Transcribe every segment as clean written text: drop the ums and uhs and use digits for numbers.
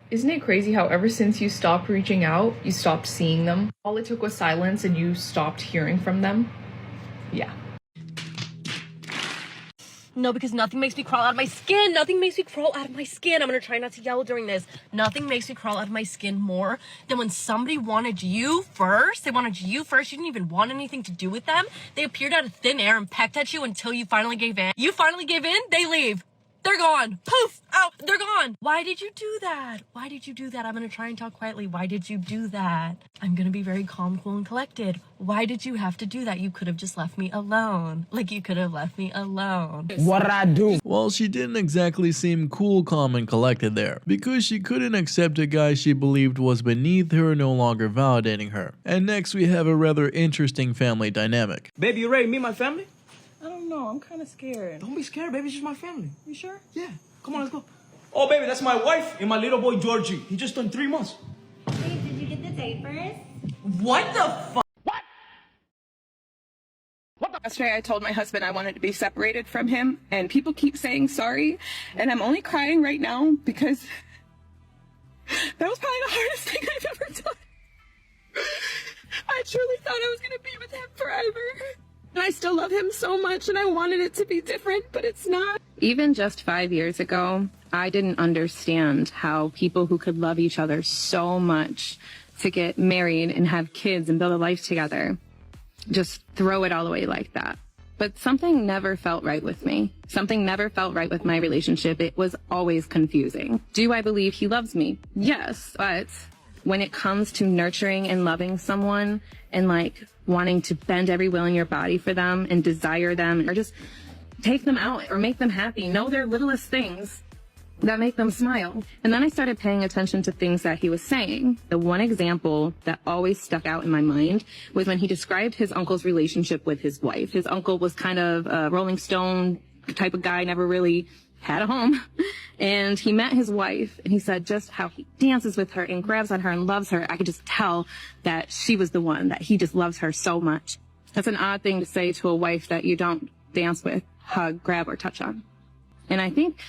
Isn't it crazy how ever since you stopped reaching out, you stopped seeing them? All it took was silence and you stopped hearing from them? Yeah. No, because nothing makes me crawl out of my skin. Nothing makes me crawl out of my skin. I'm gonna try not to yell during this. Nothing makes me crawl out of my skin more than when somebody wanted you first. They wanted you first. You didn't even want anything to do with them. They appeared out of thin air and pecked at you until you finally gave in. You finally gave in, they leave. They're gone. Poof, out, they're gone. Why did you do that? Why did you do that? I'm gonna try and talk quietly. Why did you do that? I'm gonna be very calm, cool, and collected. Why did you have to do that? You could have just left me alone. Like, you could have left me alone. What I do? Well, she didn't exactly seem cool, calm, and collected there, because she couldn't accept a guy she believed was beneath her no longer validating her. And next we have a rather interesting family dynamic. Baby, you ready to meet my family? I don't know. I'm kind of scared. Don't be scared, baby. It's just my family. You sure? Yeah. Come on, let's go. Oh, baby, that's my wife and my little boy, Georgie. He just turned 3 months. Hey, did you get the diapers? What the fuck? Yesterday, I told my husband I wanted to be separated from him, and people keep saying sorry, and I'm only crying right now because that was probably the hardest thing I've ever done. I truly thought I was going to be with him forever. And I still love him so much, and I wanted it to be different, but it's not. Even just 5 years ago, I didn't understand how people who could love each other so much to get married and have kids and build a life together just throw it all away like that. But something never felt right with me. Something never felt right with my relationship. It was always confusing. Do I believe he loves me? Yes, but when it comes to nurturing and loving someone and like wanting to bend every will in your body for them and desire them or just take them out or make them happy, know their littlest things that make them smile. And then I started paying attention to things that he was saying. The one example that always stuck out in my mind was when he described his uncle's relationship with his wife. His uncle was kind of a Rolling Stone type of guy, never really had a home. And he met his wife and he said just how he dances with her and grabs on her and loves her. I could just tell that she was the one, that he just loves her so much. That's an odd thing to say to a wife that you don't dance with, hug, grab, or touch on. And I think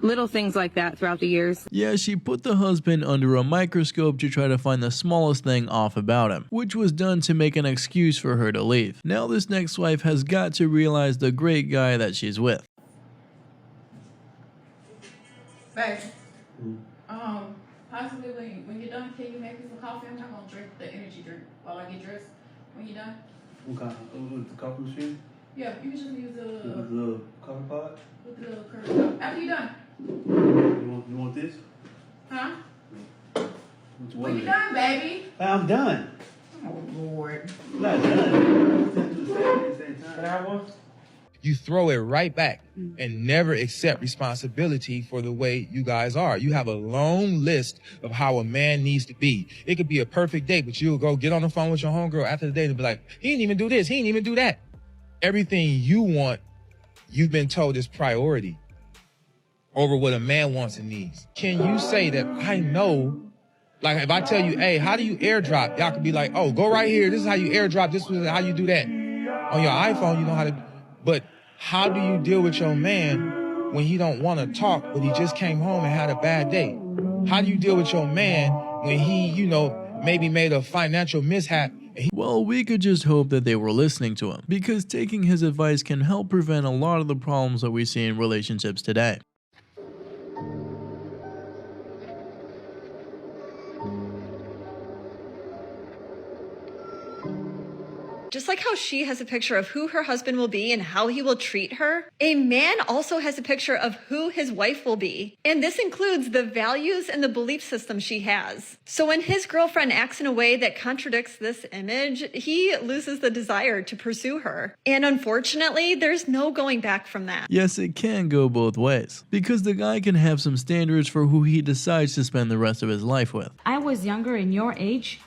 little things like that throughout the years. Yeah, she put the husband under a microscope to try to find the smallest thing off about him, which was done to make an excuse for her to leave. Now this next wife has got to realize the great guy that she's with. Babe, possibly when you're done, can you make me some coffee? I'm not gonna drink the energy drink while I get dressed. When you're done? Okay, with the coffee machine? Yeah, you can just use the little coffee pot? with the little curve. After you're done. You want this? Huh? Which one? When you done, baby. I'm done. Oh, Lord. I'm not done. At the same time. You throw it right back and never accept responsibility for the way you guys are. You have a long list of how a man needs to be. It could be a perfect date, but you'll go get on the phone with your homegirl after the date and be like, he didn't even do this, he didn't even do that. Everything you want, you've been told is priority over what a man wants and needs. Can you say that I know, like if I tell you, hey, how do you airdrop? Y'all could be like, oh, go right here. This is how you airdrop. This is how you do that. On your iPhone, you know how to, but how do you deal with your man when he don't want to talk, but he just came home and had a bad day? How do you deal with your man when he, you know, maybe made a financial mishap? Well, we could just hope that they were listening to him, because taking his advice can help prevent a lot of the problems that we see in relationships today. Just like how she has a picture of who her husband will be and how he will treat her, a man also has a picture of who his wife will be. And this includes the values and the belief system she has. So when his girlfriend acts in a way that contradicts this image, he loses the desire to pursue her. And unfortunately, there's no going back from that. Yes, it can go both ways, because the guy can have some standards for who he decides to spend the rest of his life with. I was younger in your age.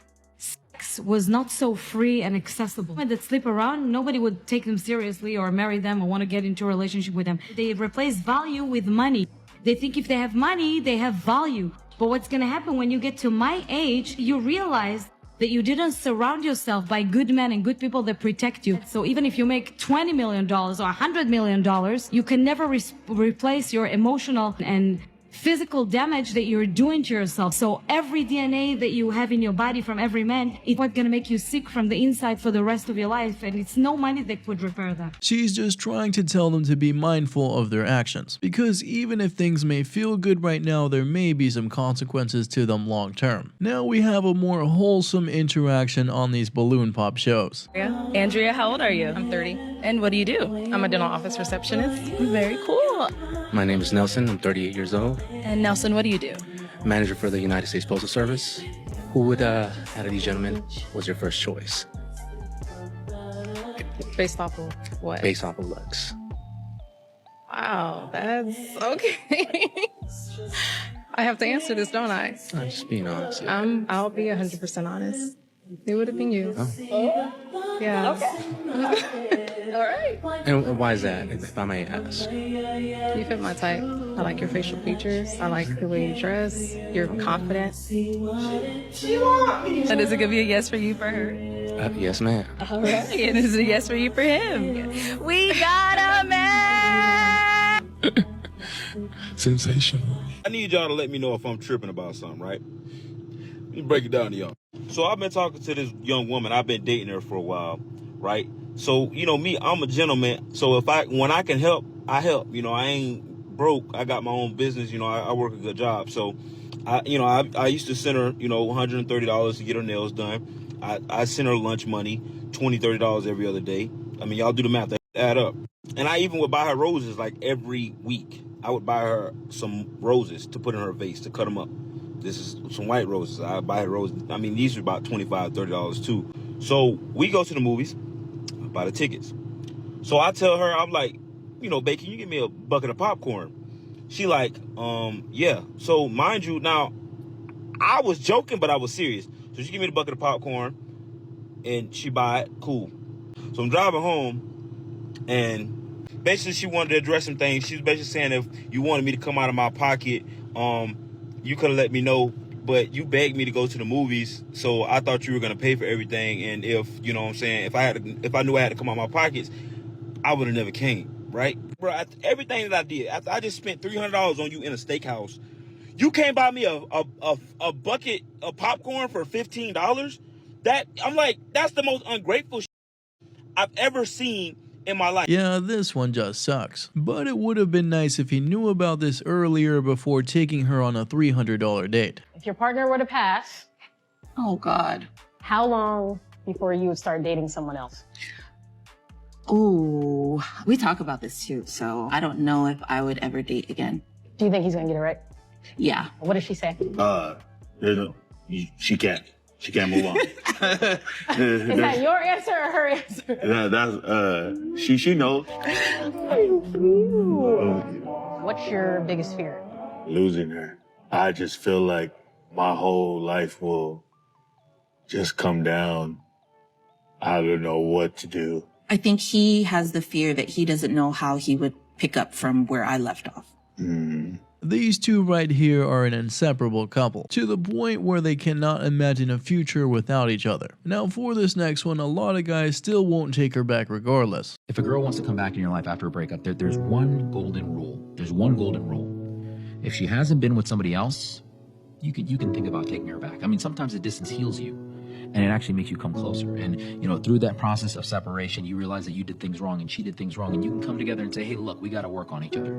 Was not so free and accessible. When they sleep around, nobody would take them seriously or marry them or want to get into a relationship with them. They replace value with money. They think if they have money, they have value. But what's going to happen when you get to my age, you realize that you didn't surround yourself by good men and good people that protect you. So even if you make $20 million or $100 million, you can never replace your emotional and physical damage that you're doing to yourself. So every DNA that you have in your body from every man, it's what's gonna make you sick from the inside for the rest of your life, and it's no money that could repair that. She's just trying to tell them to be mindful of their actions, because even if things may feel good right now, there may be some consequences to them long term. Now we have a more wholesome interaction on these balloon pop shows. Andrea, how old are you? I'm 30. And what do you do? I'm a dental office receptionist. Very cool. My name is Nelson. I'm 38 years old. And Nelson, what do you do? Manager for the United States Postal Service. Who would, out of these gentlemen, was your first choice? Based off of what? Based off of looks. Wow, that's okay. I have to answer this, don't I? I'm just being honest. I'll be 100% honest. It would have been you. Oh. Yeah. Okay. All right. And why is that, if I may ask? You fit my type. I like your facial features. I like the way you dress. You're confident. And is it gonna be a yes for you for her? Yes, ma'am. All right. And is it a yes for you for him? We got a man. Sensational. I need y'all to let me know if I'm tripping about something, right? Let me break it down to y'all. So I've been talking to this young woman. I've been dating her for a while, right? So, you know me, I'm a gentleman. So when I can help, I help. You know, I ain't broke. I got my own business. You know, I work a good job. So, I used to send her, $130 to get her nails done. I send her lunch money, $20, $30 every other day. I mean, y'all do the math. That add up. And I even would buy her roses like every week. I would buy her some roses to put in her vase, to cut them up. This is some white roses. I buy her roses. I mean, these are about $25, $30 too. So we go to the movies, I buy the tickets. So I tell her, I'm like, babe, can you give me a bucket of popcorn? She like, yeah. So mind you, now, I was joking, but I was serious. So she give me the bucket of popcorn, and she buy it. Cool. So I'm driving home, and basically she wanted to address some things. She was basically saying, if you wanted me to come out of my pocket, you could have let me know, but you begged me to go to the movies, so I thought you were gonna pay for everything. And if if I knew I had to come out of my pockets, I would have never came, right, bro? Everything that I did, after I just spent $300 on you in a steakhouse, you can't buy me a bucket of popcorn for $15. That I'm like, that's the most ungrateful I've ever seen in my life. Yeah, this one just sucks. But it would have been nice if he knew about this earlier before taking her on a $300 date. If your partner were to pass, oh God, how long before you would start dating someone else? Ooh, we talk about this too, so I don't know if I would ever date again. Do you think he's gonna get it right? Yeah. What does she say? She can't. She can't move on. Is that your answer or her answer? She knows. What's your biggest fear? Losing her. I just feel like my whole life will just come down. I don't know what to do. I think he has the fear that he doesn't know how he would pick up from where I left off. These two right here are an inseparable couple, to the point where they cannot imagine a future without each other. Now for this next one, a lot of guys still won't take her back regardless. If a girl wants to come back in your life after a breakup, there's one golden rule. There's one golden rule. If she hasn't been with somebody else, you can think about taking her back. I mean, sometimes the distance heals you, and it actually makes you come closer. And, through that process of separation, you realize that you did things wrong and she did things wrong, and you can come together and say, hey, look, we got to work on each other.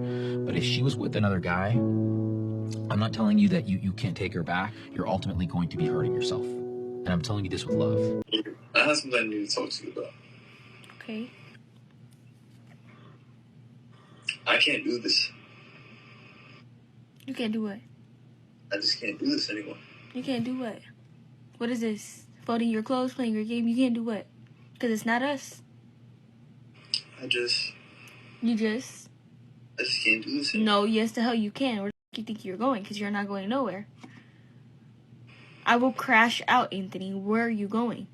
But if she was with another guy, I'm not telling you that you can't take her back. You're ultimately going to be hurting yourself. And I'm telling you this with love. I have something I need to talk to you about. Okay. I can't do this. You can't do what? I just can't do this anymore. You can't do what? What is this? Folding your clothes, playing your game? You can't do what? Because it's not us. I just can't do this anymore. No, yes the hell you can. Where do you think you're going? Because you're not going nowhere. I will crash out, Anthony. Where are you going?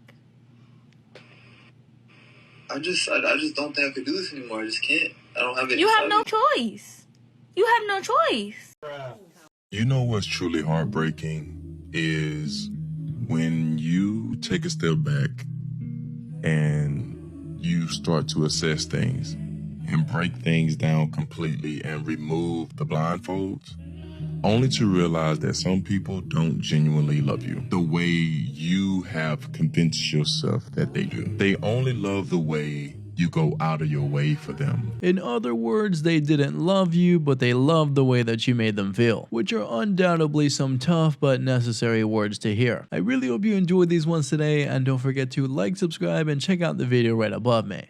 I just don't think I could do this anymore. I just can't. I don't have it. You have no choice. You have no choice. You know what's truly heartbreaking is when you take a step back and you start to assess things and break things down completely and remove the blindfolds. only to realize that some people don't genuinely love you the way you have convinced yourself that they do. They only love the way you go out of your way for them. In other words, they didn't love you, but they loved the way that you made them feel, which are undoubtedly some tough but necessary words to hear. I really hope you enjoyed these ones today, and don't forget to like, subscribe, and check out the video right above me.